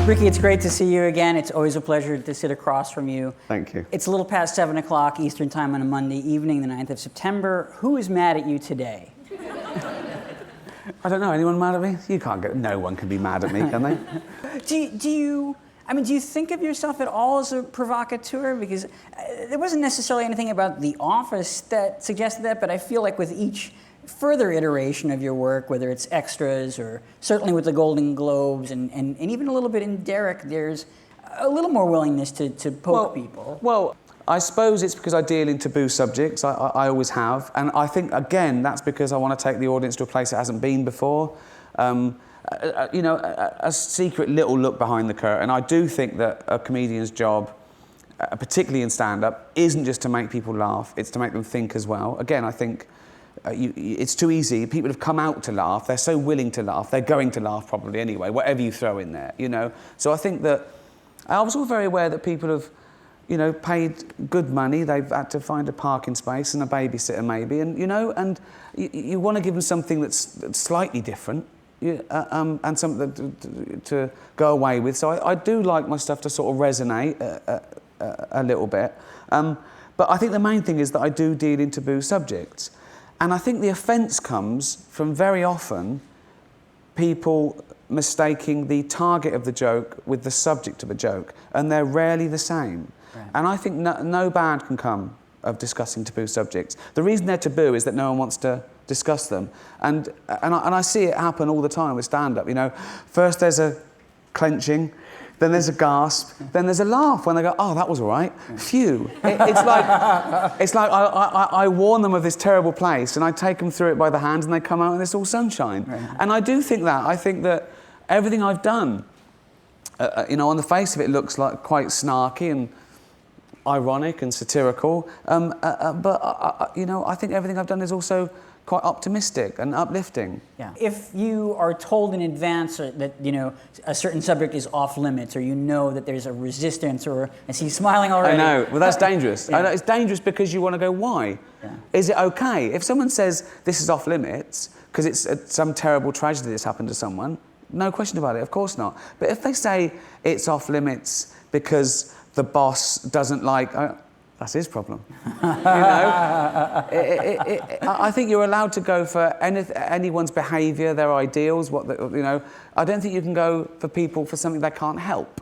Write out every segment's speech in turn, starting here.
Ricky, it's great to see you again. It's always a pleasure to sit across from you. Thank you. It's a little past 7 o'clock Eastern Time on a Monday evening, the 9th of September. Who is mad at you today? I don't know. Anyone mad at me? You can't get. No one can be mad at me, can they? Do you think of yourself at all as a provocateur? Because there wasn't necessarily anything about The Office that suggested that, but I feel like with each further iteration of your work, whether it's extras or certainly with the Golden Globes and even a little bit in Derek, there's a little more willingness to poke people. Well, I suppose it's because I deal in taboo subjects. I always have. And I think, again, that's because I want to take the audience to a place it hasn't been before. A secret little look behind the curtain. I do think that a comedian's job, particularly in stand-up, isn't just to make people laugh, it's to make them think as well. Again, I think it's too easy. People have come out to laugh. They're so willing to laugh. They're going to laugh probably anyway, whatever you throw in there, you know. So I think that I was all very aware that people have, paid good money. They've had to find a parking space and a babysitter maybe, and you want to give them something that's slightly different, and something to go away with. So I do like my stuff to sort of resonate a little bit. But I think the main thing is that I do deal in taboo subjects. And I think the offence comes from very often people mistaking the target of the joke with the subject of a joke, and they're rarely the same. Right. And I think no bad can come of discussing taboo subjects. The reason they're taboo is that no one wants to discuss them. And I see it happen all the time with stand-up, First there's a clenching, then there's a gasp, then there's a laugh when they go, oh, that was all right. Phew. It's like I warn them of this terrible place and I take them through it by the hands and they come out and it's all sunshine. Right. And I do think that. I think that everything I've done, on the face of it looks like quite snarky and ironic and satirical. But I think everything I've done is also quite optimistic and uplifting. Yeah. If you are told in advance that a certain subject is off limits, or that there's a resistance, or I see you smiling already. I know. Well, that's dangerous. Yeah. I know it's dangerous because you want to go, why? Yeah. Is it okay if someone says this is off limits because it's some terrible tragedy that's happened to someone? No question about it. Of course not. But if they say it's off limits because the boss doesn't like. That's his problem. I think you're allowed to go for anyone's behaviour, their ideals, I don't think you can go for people for something they can't help,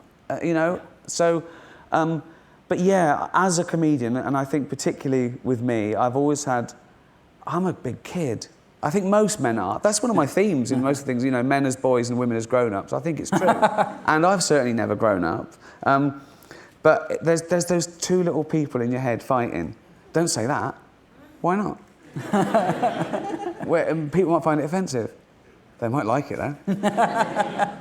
So, but yeah, as a comedian, and I think particularly with me, I'm a big kid. I think most men are. That's one of my themes in most things, men as boys and women as grown-ups. I think it's true. And I've certainly never grown up. But there's those two little people in your head fighting. Don't say that. Why not? People might find it offensive. They might like it, though.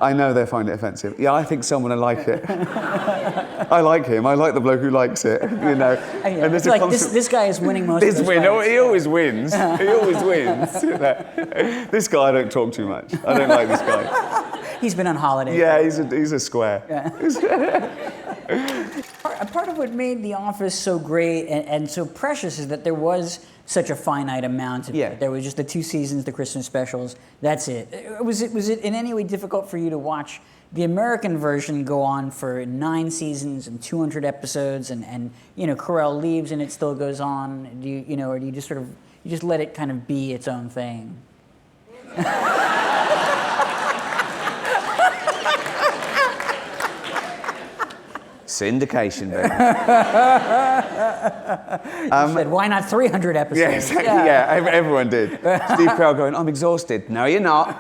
I know they find it offensive. Yeah, I think someone will like it. I like him. I like the bloke who likes it, And there's like this guy is winning most of his fights. He always wins. He always wins. This guy I don't talk too much. I don't like this guy. He's been on holiday. Yeah, he's a square. Yeah. Part of what made The Office so great and so precious is that there was such a finite amount of it. There was just the 2 seasons, the Christmas specials. That's it. Was it in any way difficult for you to watch the American version go on for 9 seasons and 200 episodes, and Carell leaves and it still goes on? Or do you just you just let it kind of be its own thing? Syndication, baby. You said, why not 300 episodes? Yeah, exactly. Yeah, everyone did. Steve Carell going, I'm exhausted. No, you're not.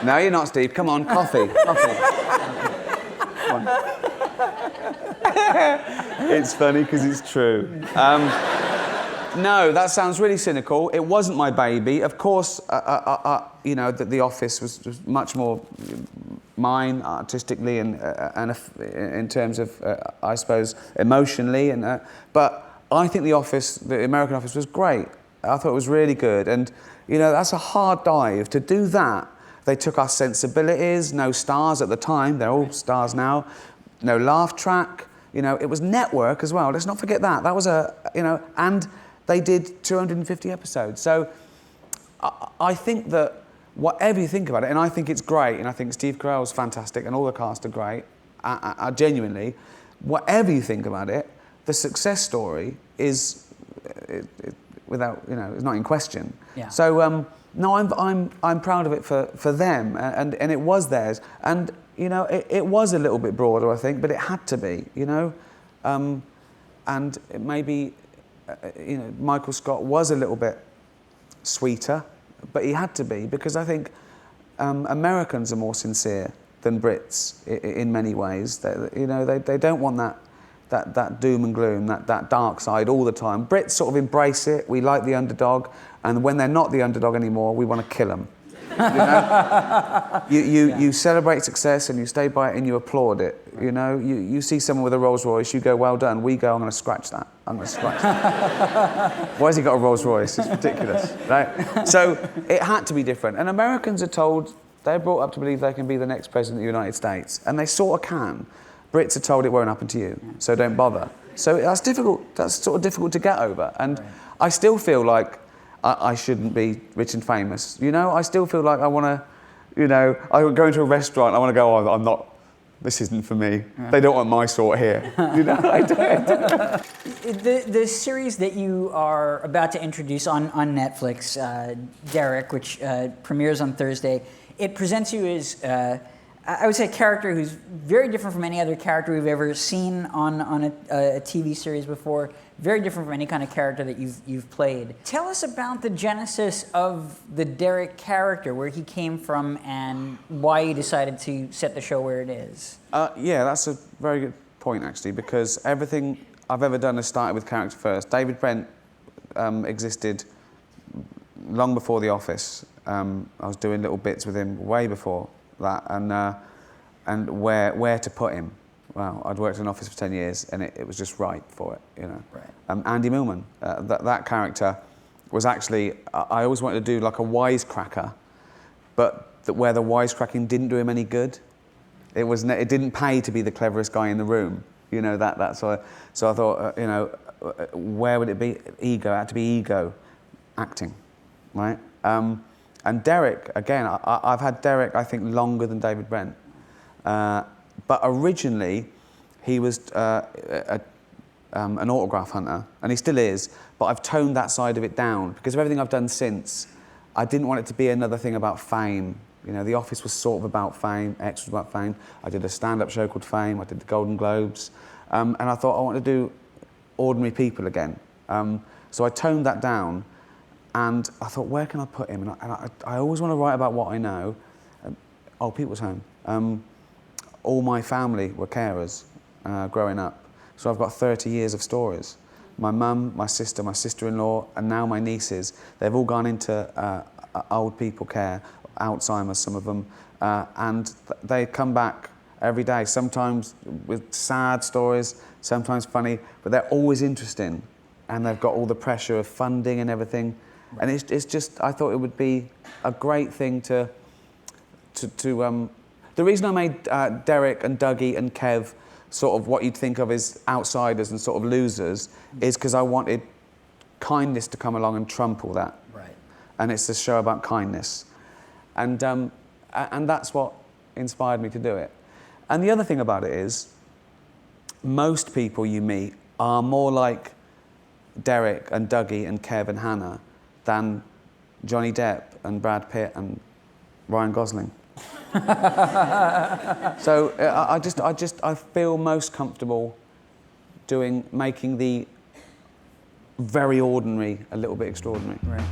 No, you're not, Steve. Come on, coffee. Come on. It's funny because it's true. No, that sounds really cynical. It wasn't my baby. Of course, The Office was much more mine artistically and in terms of, I suppose, emotionally. But I think the American Office was great. I thought it was really good. And, that's a hard dive. To do that, they took our sensibilities, no stars at the time. They're all stars now. No laugh track. It was network as well. Let's not forget that. That was and they did 250 episodes. So I think that whatever you think about it, and I think it's great, and I think Steve Carell's fantastic, and all the cast are great, genuinely, whatever you think about it, the success story is, without, it's not in question. Yeah. So, no, I'm proud of it for them, and it was theirs, and it was a little bit broader, I think, but it had to be, and it maybe, Michael Scott was a little bit sweeter, but he had to be, because I think Americans are more sincere than Brits in many ways. They don't want that doom and gloom, that dark side all the time. Brits sort of embrace it. We like the underdog, and when they're not the underdog anymore, we want to kill them. You celebrate success and you stay by it and you applaud it. You see someone with a Rolls Royce, you go, well done. We go, I'm going to scratch that. I'm going to scratch that. Why has he got a Rolls Royce? It's ridiculous, right? So it had to be different. And Americans are told, they're brought up to believe they can be the next president of the United States, and they sort of can. Brits are told it won't happen to you, so don't bother. So that's difficult. That's sort of difficult to get over. And I still feel like I shouldn't be rich and famous. I still feel like I want to, I go into a restaurant, I want to go, oh, I'm not, this isn't for me. Yeah. They don't want my sort here. I don't. The series that you are about to introduce on Netflix, Derek, which premieres on Thursday, it presents you as, I would say, a character who's very different from any other character we've ever seen on a TV series before. Very different from any kind of character that you've played. Tell us about the genesis of the Derek character, where he came from, and why you decided to set the show where it is. Yeah, that's a very good point, actually, because everything I've ever done has started with character first. David Brent existed long before The Office. I was doing little bits with him way before that, and where to put him. Well, I'd worked in an office for 10 years, and it was just right for it, Right. Andy Millman, that character was actually, I always wanted to do like a wisecracker, but where the wisecracking didn't do him any good. It didn't pay to be the cleverest guy in the room, that sort of, so I thought, where would it be? Ego, it had to be ego, acting, right? And Derek, again, I've had Derek, I think, longer than David Brent. But originally, he was an autograph hunter, and he still is, but I've toned that side of it down because of everything I've done since. I didn't want it to be another thing about fame. The Office was sort of about fame, X was about fame. I did a stand-up show called Fame, I did the Golden Globes, and I thought I want to do ordinary people again. So I toned that down, and I thought, where can I put him? And I always want to write about what I know. Old people's home. All my family were carers growing up. So I've got 30 years of stories. My mum, my sister-in-law, and now my nieces, they've all gone into old people care, Alzheimer's, some of them, and they come back every day, sometimes with sad stories, sometimes funny, but they're always interesting, and they've got all the pressure of funding and everything. And it's just, I thought it would be a great thing to the reason I made Derek and Dougie and Kev sort of what you'd think of as outsiders and sort of losers is because I wanted kindness to come along and trump all that. Right. And it's a show about kindness. And that's what inspired me to do it. And the other thing about it is, most people you meet are more like Derek and Dougie and Kev and Hannah than Johnny Depp and Brad Pitt and Ryan Gosling. So I feel most comfortable making the very ordinary a little bit extraordinary. Right.